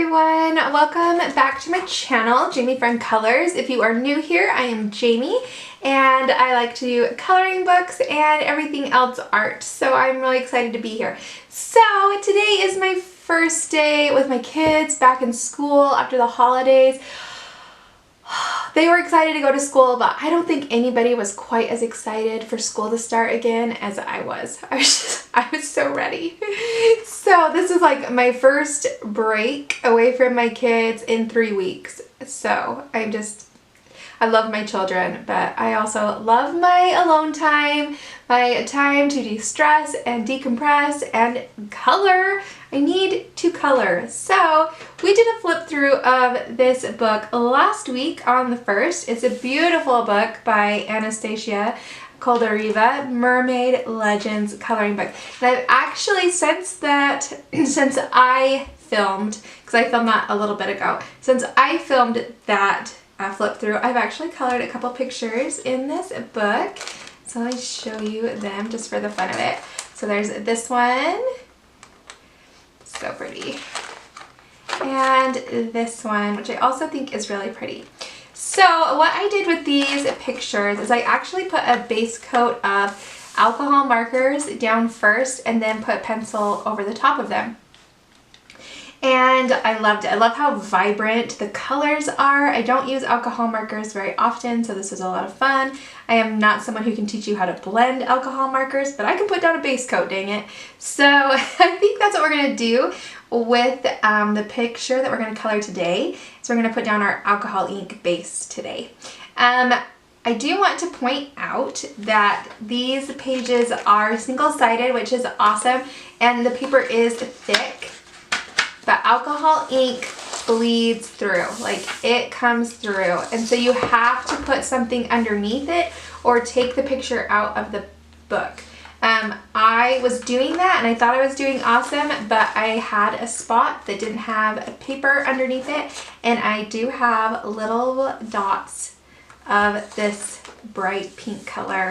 everyone, welcome back to my channel, Jamie from Colors. If you are new here, I am Jamie and I like to do coloring books and everything else art, so I'm really excited to be here. So today is my first day with my kids back in school after the holidays. They were excited to go to school, but I don't think anybody was quite as excited for school to start again as I was. I was so ready. So this is like my first break away from my kids in 3 weeks. So I love my children, but I also love my alone time, my time to de-stress and decompress and color. I need to color. So we did a flip through of this book last week on the 1st. It's a beautiful book by Anastasia Koldareva, Mermaid Legends coloring book. And I've actually, since I filmed, because I filmed that a little bit ago, since I filmed that flip through, I've actually colored a couple pictures in this book. So let me show you them just for the fun of it. So there's this one. So pretty. And this one, which I also think is really pretty. So what I did with these pictures is I actually put a base coat of alcohol markers down first and then put pencil over the top of them. And I loved it. I love how vibrant the colors are. I don't use alcohol markers very often, so this was a lot of fun. I am not someone who can teach you how to blend alcohol markers, but I can put down a base coat, dang it. So I think that's what we're gonna do with the picture that we're gonna color today. So we're gonna put down our alcohol ink base today. I do want to point out that these pages are single-sided, which is awesome, and the paper is thick. But alcohol ink bleeds through, like it comes through. And so you have to put something underneath it or take the picture out of the book. I was doing that and I thought I was doing awesome, but I had a spot that didn't have a paper underneath it. And I do have little dots of this bright pink color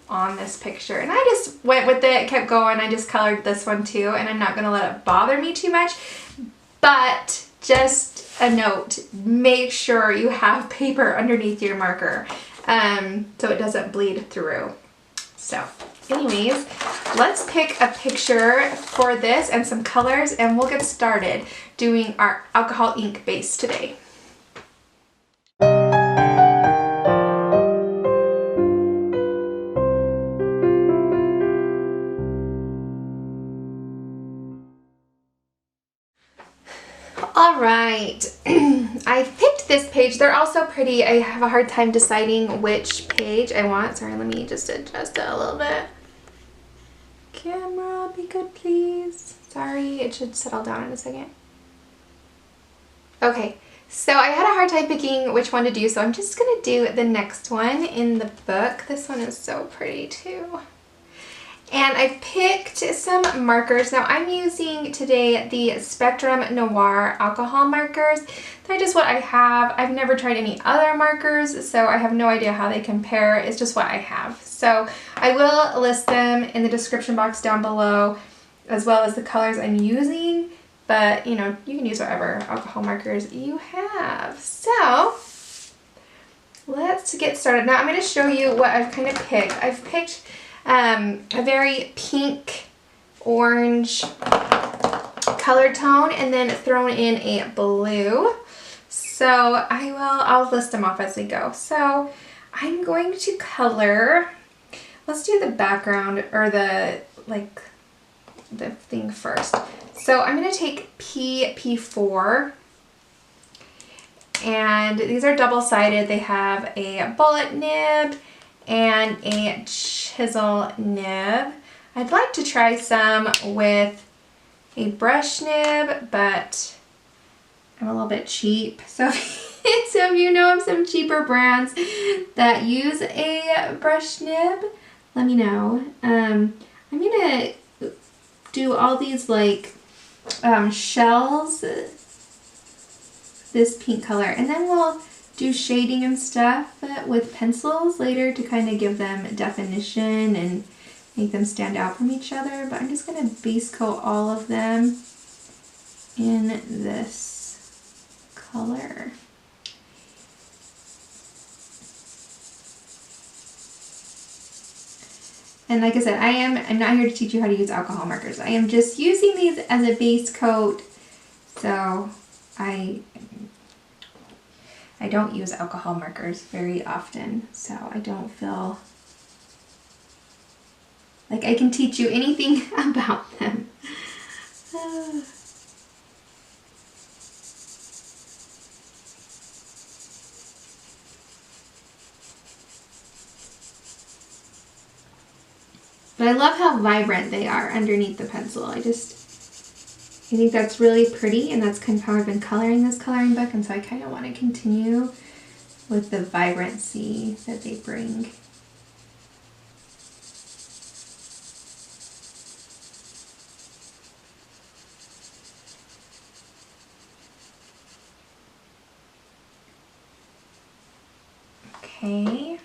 on this picture. And I just went with it, kept going. I just colored this one too, and I'm not gonna let it bother me too much. But just a note, make sure you have paper underneath your marker so it doesn't bleed through. So anyways, let's pick a picture for this and some colors and we'll get started doing our alcohol ink base today. All right, I've picked this page. They're also pretty. I have a hard time deciding which page I want. Sorry, let me just adjust it a little bit. Camera, be good, please. Sorry, it should settle down in a second. Okay, so I had a hard time picking which one to do, so I'm just gonna do the next one in the book. This one is so pretty too. And I picked some markers. Now I'm using today the Spectrum Noir alcohol markers. They're just what I have. I've never tried any other markers, so I have no idea how they compare. It's just what I have. So I will list them in the description box down below, as well as the colors I'm using. But you know, you can use whatever alcohol markers you have. So let's get started. Now I'm going to show you what I've kind of picked. I've picked a very pink orange color tone and then thrown in a blue. So I'll list them off as we go. So I'm going to color, let's do the background or the thing first. So I'm going to take P4, and these are double-sided. They have a bullet nib and a chisel nib. I'd like to try some with a brush nib, but I'm a little bit cheap. So if you know of some cheaper brands that use a brush nib, let me know. I'm gonna do all these like shells, this pink color, and then we'll do shading and stuff with pencils later to kind of give them definition and make them stand out from each other. But I'm just going to base coat all of them in this color. And like I said, I'm not here to teach you how to use alcohol markers. I am just using these as a base coat. So I don't use alcohol markers very often, so I don't feel like I can teach you anything about them. But I love how vibrant they are underneath the pencil. I think that's really pretty, and that's kind of how I've been coloring this coloring book, and so I kind of want to continue with the vibrancy that they bring. Okay.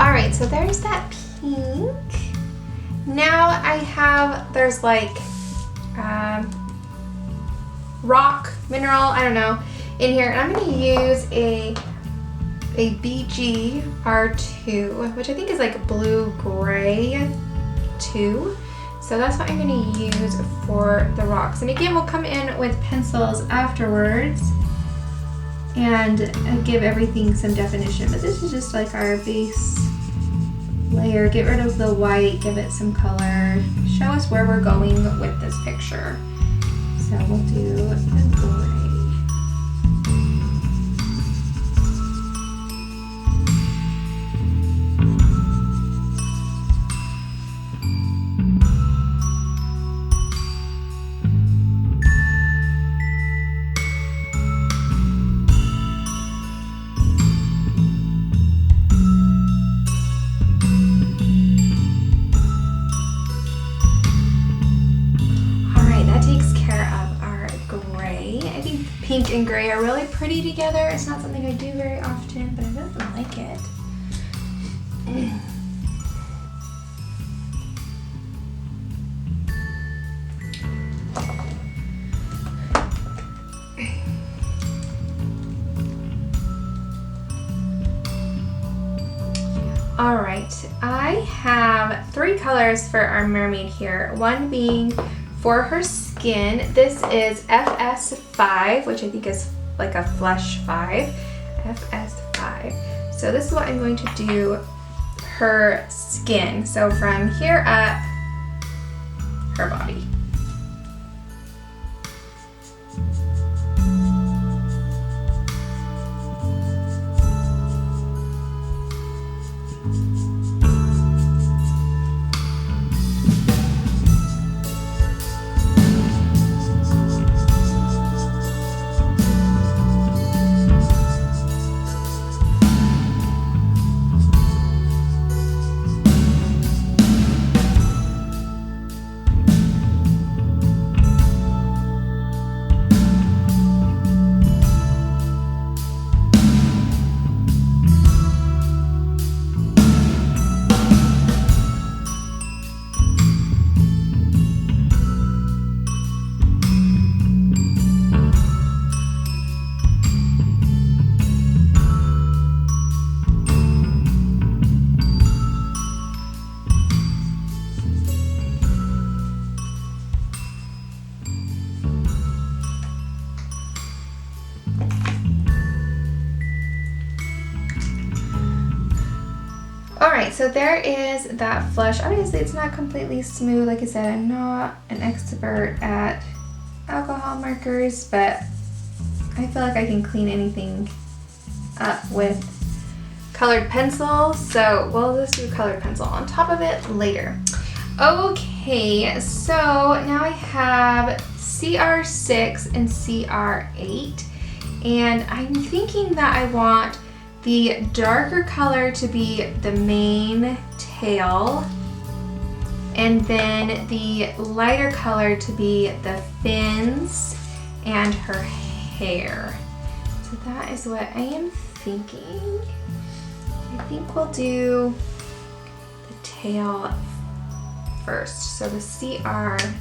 Alright, so there's that pink. Now there's like rock, mineral, I don't know, in here. And I'm going to use a BG R2, which I think is like blue-gray 2. So that's what I'm going to use for the rocks. And again, we'll come in with pencils afterwards and give everything some definition. But this is just like our base layer. Get rid of the white, give it some color, show us where we're going with this picture. So we'll do the gray. Pink and gray are really pretty together. It's not something I do very often, but I really like it. All right, I have 3 colors for our mermaid here. One being for her skin. This is FS5, which I think is like a flesh 5. FS5. So this is what I'm going to do her skin. So from here up, her body. so there is that flush. Obviously it's not completely smooth. Like I said, I'm not an expert at alcohol markers, but I feel like I can clean anything up with colored pencil. So we'll just do colored pencil on top of it later. Okay, so now I have CR6 and CR8, and I'm thinking that I want the darker color to be the main tail, and then the lighter color to be the fins and her hair. So that is what I am thinking. I think we'll do the tail first. So the CR8.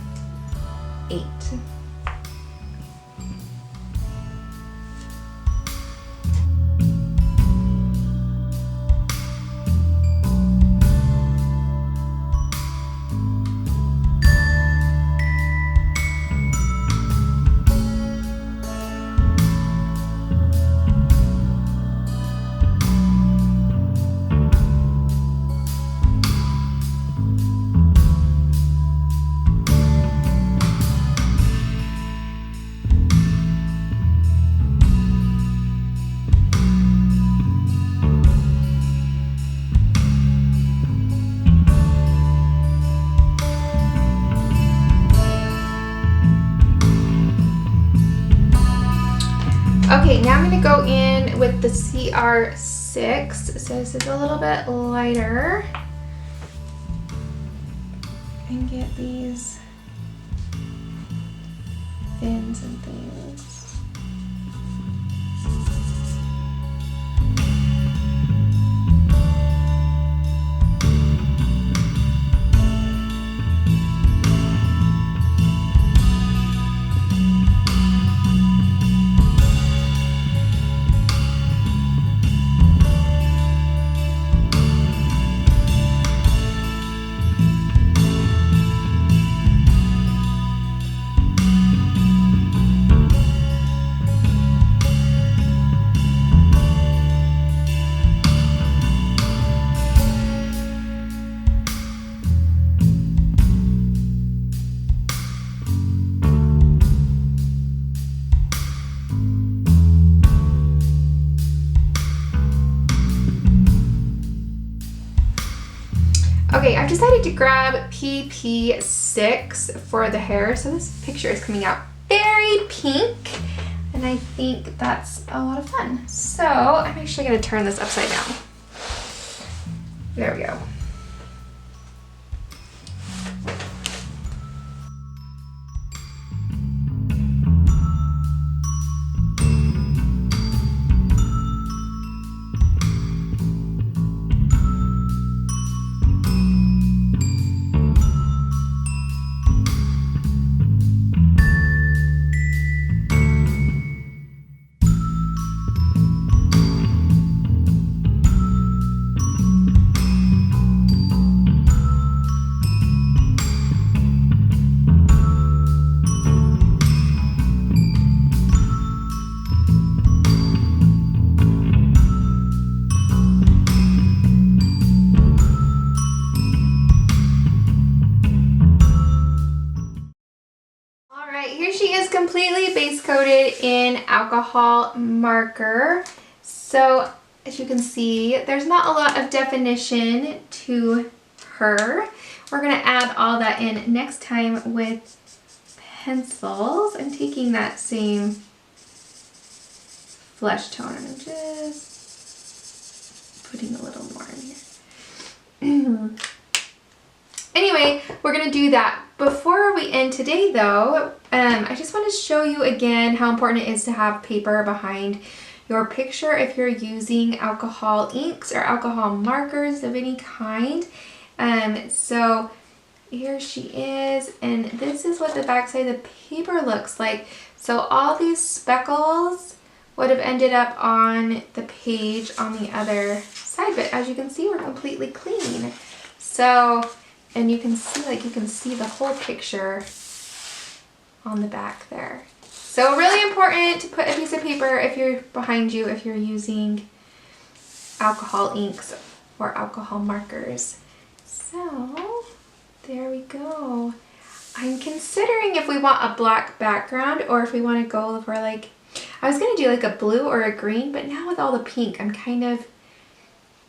Okay, now I'm going to go in with the CR6. So this is a little bit lighter. And get these fins and things. Okay, I've decided to grab PP6 for the hair. So this picture is coming out very pink, and I think that's a lot of fun. So I'm actually going to turn this upside down. There we go. Here she is, completely base coated in alcohol marker. So as you can see, there's not a lot of definition to her. We're gonna add all that in next time with pencils. I'm taking that same flesh tone and I'm just putting a little more in here. Anyway, we're gonna do that. Before we end today though, I just want to show you again how important it is to have paper behind your picture if you're using alcohol inks or alcohol markers of any kind. So here she is, and this is what the back side of the paper looks like. So all these speckles would have ended up on the page on the other side, but as you can see, we're completely clean. So, and you can see the whole picture on the back there. So really important to put a piece of paper if you're behind you, if you're using alcohol inks or alcohol markers. So there we go. I'm considering if we want a black background or if we want to go for like, I was going to do like a blue or a green, but now with all the pink, I'm kind of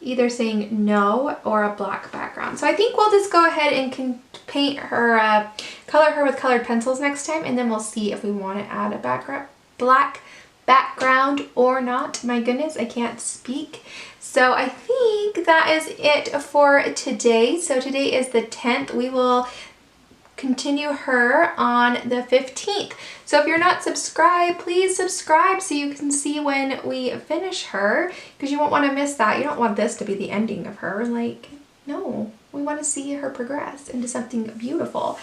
either saying no or a black background. So I think we'll just go ahead and paint her, color her with colored pencils next time, and then we'll see if we want to add a black background or not. My goodness, I can't speak. So I think that is it for today. So today is the 10th. We will continue her on the 15th. So if you're not subscribed, please subscribe so you can see when we finish her, because you won't want to miss that. You don't want this to be the ending of her. Like, no, we want to see her progress into something beautiful.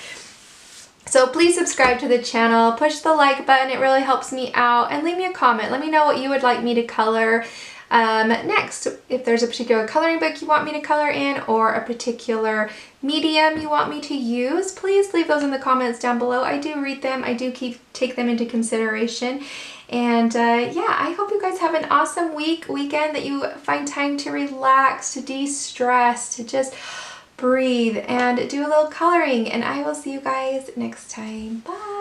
So please subscribe to the channel, push the like button, it really helps me out, and leave me a comment. Let me know what you would like me to color next. If there's a particular coloring book you want me to color in or a particular medium you want me to use, please leave those in the comments down below. I do read them. I do take them into consideration. And yeah, I hope you guys have an awesome weekend, that you find time to relax, to de-stress, to just breathe and do a little coloring. And I will see you guys next time. Bye!